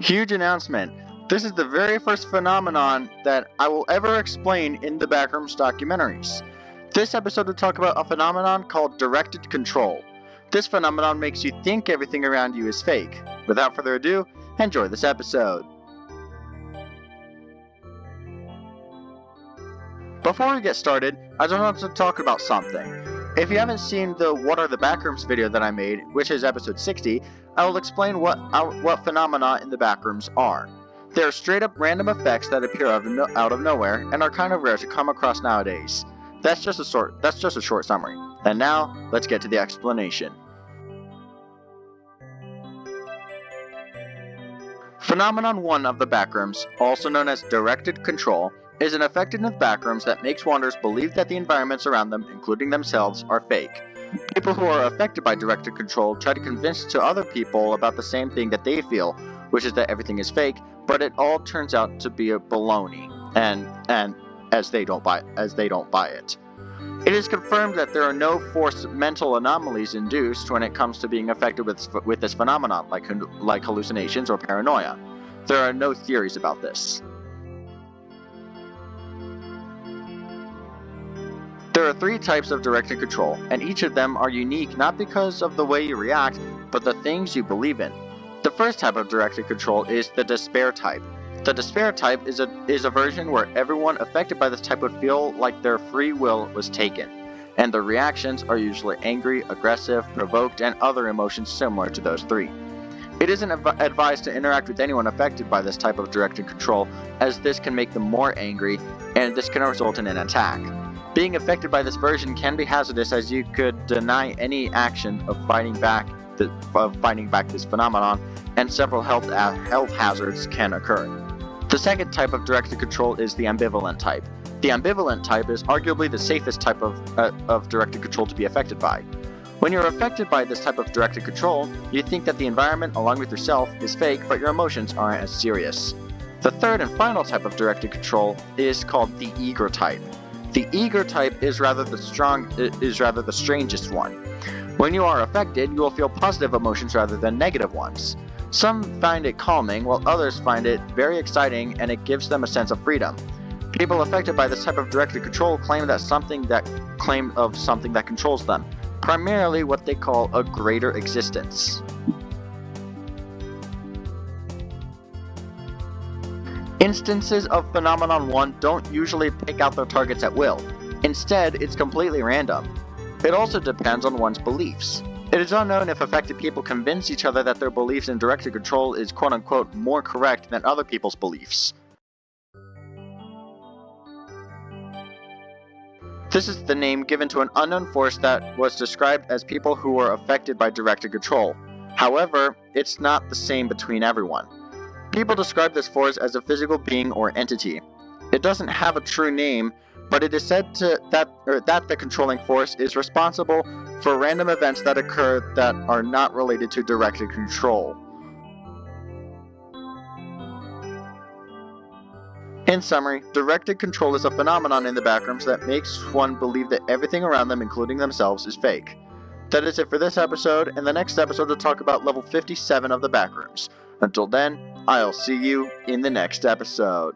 Huge announcement. This is the very first phenomenon that I will ever explain in the Backrooms documentaries. This episode will talk about a phenomenon called directed control. This phenomenon makes you think everything around you is fake. Without further ado, enjoy this episode. Before we get started, I just want to talk about something. If you haven't seen the What Are the Backrooms video that I made, which is episode 60, I will explain what phenomena in the backrooms are. They are straight up random effects that appear out of nowhere and are kind of rare to come across nowadays. That's just a short summary. And now, let's get to the explanation. Phenomenon 1 of the backrooms, also known as directed control, is an effect in the backrooms that makes wanderers believe that the environments around them, including themselves, are fake. People who are affected by directed control try to convince to other people about the same thing that they feel, which is that everything is fake, but it all turns out to be a baloney, and as they don't buy it. It is confirmed that there are no forced mental anomalies induced when it comes to being affected with this phenomenon, like hallucinations or paranoia. There are no theories about this. There are 3 types of directed control, and each of them are unique not because of the way you react, but the things you believe in. The first type of directed control is the despair type. The despair type is a version where everyone affected by this type would feel like their free will was taken, and the reactions are usually angry, aggressive, provoked, and other emotions similar to those 3. It isn't advised to interact with anyone affected by this type of directed control, as this can make them more angry, and this can result in an attack. Being affected by this version can be hazardous, as you could deny any action of fighting back this phenomenon, and several health hazards can occur. The second type of directed control is the ambivalent type. The ambivalent type is arguably the safest type of directed control to be affected by. When you're affected by this type of directed control, you think that the environment along with yourself is fake, but your emotions aren't as serious. The third and final type of directed control is called the eager type. The eager type is rather the strangest one. When you are affected, you will feel positive emotions rather than negative ones. Some find it calming, while others find it very exciting, and it gives them a sense of freedom. People affected by this type of directed control claim something that controls them, primarily what they call a greater existence. Instances of Phenomenon 1 don't usually pick out their targets at will. Instead, it's completely random. It also depends on one's beliefs. It is unknown if affected people convince each other that their beliefs in directed control is quote-unquote more correct than other people's beliefs. This is the name given to an unknown force that was described as people who were affected by directed control. However, it's not the same between everyone. People describe this force as a physical being or entity. It doesn't have a true name, but it is said that the controlling force is responsible for random events that occur that are not related to directed control. In summary, directed control is a phenomenon in the backrooms that makes one believe that everything around them, including themselves, is fake. That is it for this episode. In the next episode, we'll talk about level 57 of the backrooms. Until then, I'll see you in the next episode.